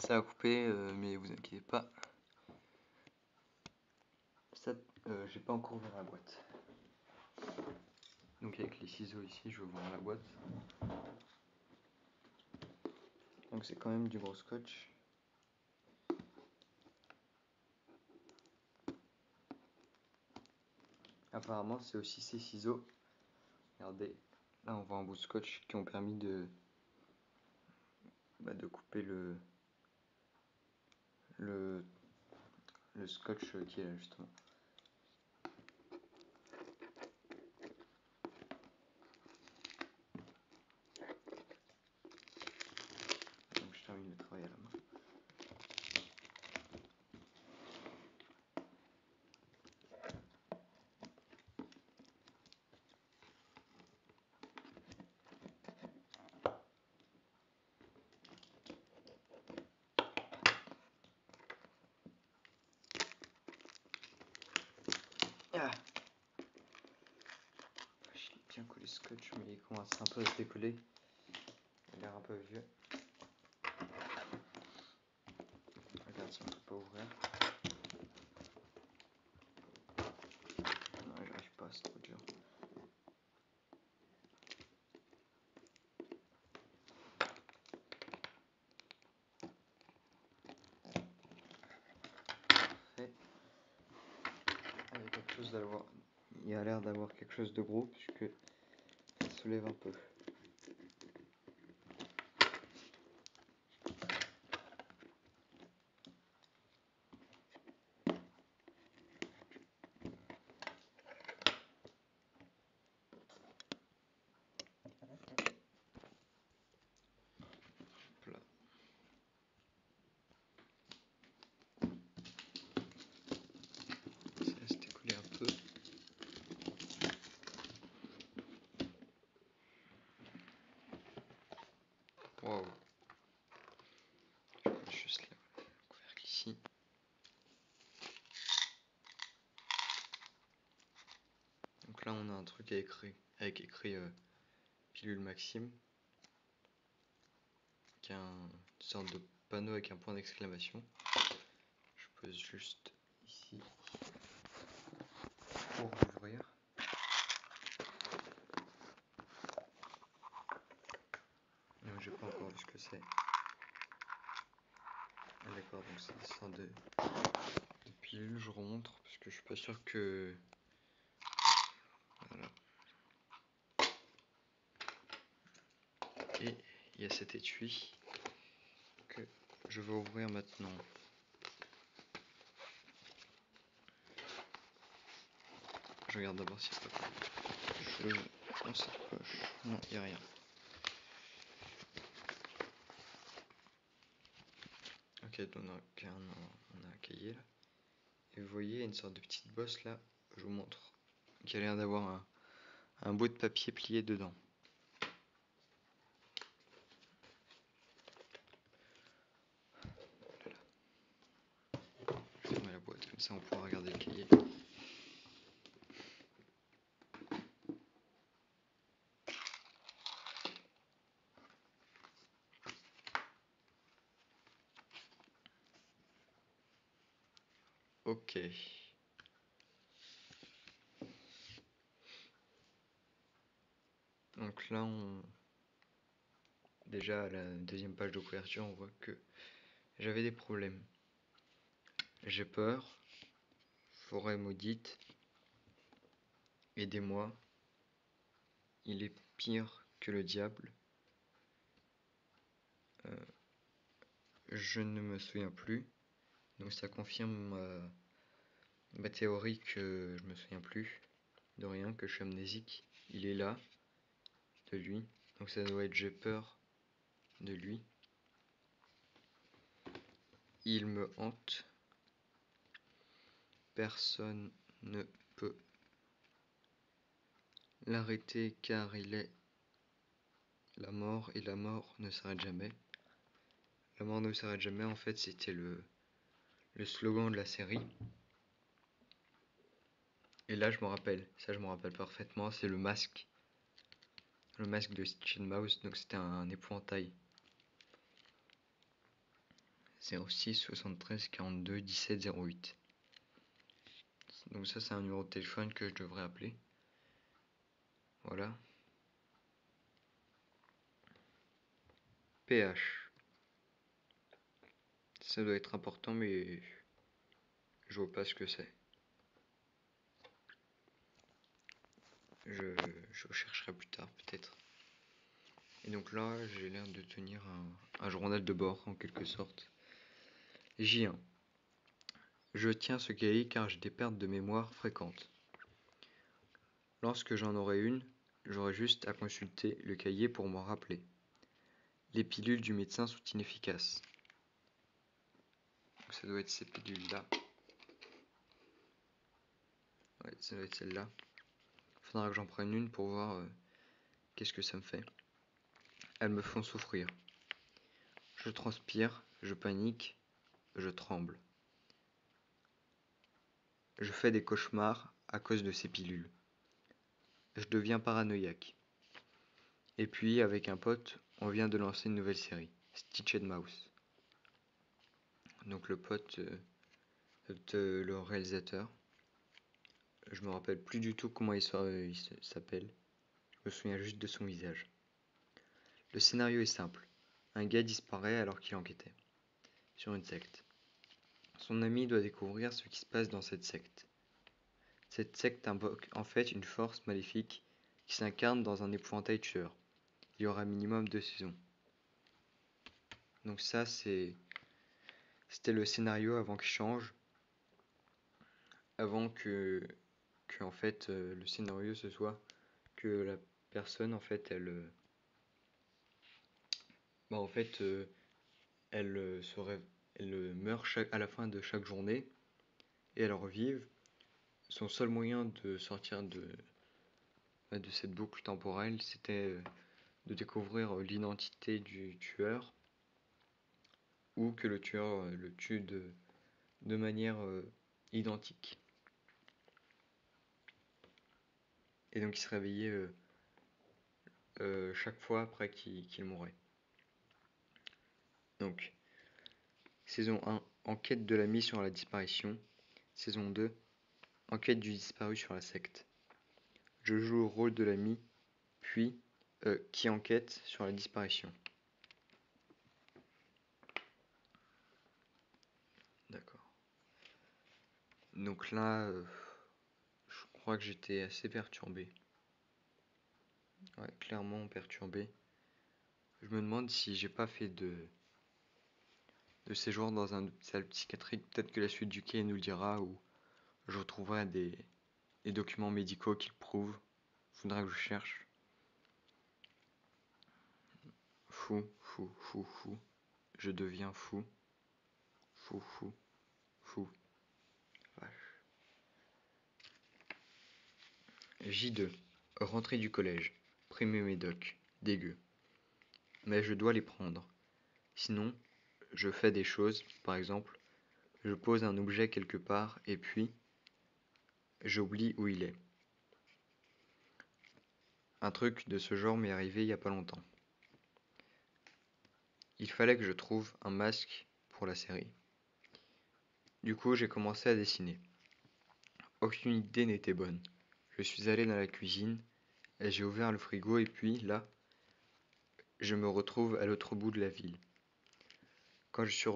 Ça a coupé, mais vous inquiétez pas. Ça, j'ai pas encore ouvert la boîte. Donc avec les ciseaux ici, je vais ouvrir la boîte. Donc c'est quand même du gros scotch. Apparemment c'est aussi ces ciseaux. Regardez, là on voit un bout de scotch qui ont permis de couper le scotch qui est là justement. Donc je termine le travail à la main. Ah. J'ai bien collé ce scotch, mais il commence un peu à se décoller. Il a l'air un peu vieux. Regarde si on peut pas ouvrir. Non, j'arrive pas, c'est trop dur. Parfait. Il y a l'air d'avoir quelque chose de gros puisque ça soulève un peu. Là. Ça va se décoller un peu. Waouh. Je vais juste le couvercle ici. Donc là on a un truc avec écrit pilule Maxime, qui a une sorte de panneau avec un point d'exclamation. Je pose juste ici pour l'ouvrir. Non, j'ai pas encore vu ce que c'est. Ah, d'accord, donc c'est des sortes de pilules, je remontre parce que je suis pas sûr que. Voilà. Et il y a cet étui que je vais ouvrir maintenant. Je regarde d'abord s'il n'y a pas de chose dans cette poche. Non, il n'y a rien. Ok, donc on a un cahier là. Et vous voyez, il y a une sorte de petite bosse là, je vous montre, qui a l'air d'avoir un bout de papier plié dedans. Voilà. Je vais fermer la boîte, comme ça on pourra regarder le cahier. Ok. Donc là, déjà à la deuxième page de couverture, on voit que j'avais des problèmes. J'ai peur. Forêt maudite. Aidez-moi. Il est pire que le diable. Je ne me souviens plus. Donc ça confirme ma théorie que je me souviens plus de rien, que je suis amnésique. Il est là, de lui. Donc ça doit être j'ai peur de lui. Il me hante. Personne ne peut l'arrêter car il est la mort et la mort ne s'arrête jamais. La mort ne s'arrête jamais, en fait, c'était le slogan de la série. Et là, je me rappelle, ça je me rappelle parfaitement, c'est le masque. Le masque de Stitch and Mouse, donc c'était un épouvantail. 06 73 42 17 08. Donc ça c'est un numéro de téléphone que je devrais appeler. Voilà. PH. Ça doit être important mais je vois pas ce que c'est. Je chercherai plus tard peut-être. Et donc là j'ai l'air de tenir un journal de bord en quelque sorte. J1. Je tiens ce cahier car j'ai des pertes de mémoire fréquentes. Lorsque j'en aurai une, j'aurai juste à consulter le cahier pour m'en rappeler. Les pilules du médecin sont inefficaces. Donc ça doit être ces pilules-là. Ouais, ça doit être celle-là. Faudra que j'en prenne une pour voir qu'est-ce que ça me fait. Elles me font souffrir. Je transpire, je panique, je tremble. Je fais des cauchemars à cause de ces pilules. Je deviens paranoïaque. Et puis, avec un pote, on vient de lancer une nouvelle série, Stitched Mouse. Donc le pote le réalisateur, je me rappelle plus du tout comment il s'appelle. Je me souviens juste de son visage. Le scénario est simple. Un gars disparaît alors qu'il enquêtait sur une secte. Son ami doit découvrir ce qui se passe dans cette secte. Cette secte invoque en fait une force maléfique qui s'incarne dans un épouvantail tueur. Il y aura minimum 2 saisons. Donc ça c'était le scénario avant qu'il change. Avant que en fait le scénario ce soit que la personne en fait elle elle meurt à la fin de chaque journée et elle revive. Son seul moyen de sortir de cette boucle temporelle, c'était de découvrir l'identité du tueur ou que le tueur le tue de manière identique. Et donc il se réveillait chaque fois après qu'il mourait. Donc, saison 1, enquête de l'ami sur la disparition. Saison 2, enquête du disparu sur la secte. Je joue le rôle de l'ami, puis qui enquête sur la disparition. D'accord. Donc là, je crois que j'étais assez perturbé. Ouais, clairement perturbé. Je me demande si j'ai pas fait de séjour dans une salle psychiatrique. Peut-être que la suite du quai nous le dira, ou je retrouverai des documents médicaux qui le prouvent. Faudra que je cherche. Fou. Je deviens fou. Fou. Vache. J2. Rentrée du collège. Primé médoc. Dégueu. Mais je dois les prendre. Sinon, je fais des choses, par exemple, je pose un objet quelque part et puis j'oublie où il est. Un truc de ce genre m'est arrivé il y a pas longtemps. Il fallait que je trouve un masque pour la série. Du coup, j'ai commencé à dessiner. Aucune idée n'était bonne. Je suis allé dans la cuisine et j'ai ouvert le frigo et puis là, je me retrouve à l'autre bout de la ville. Quand je suis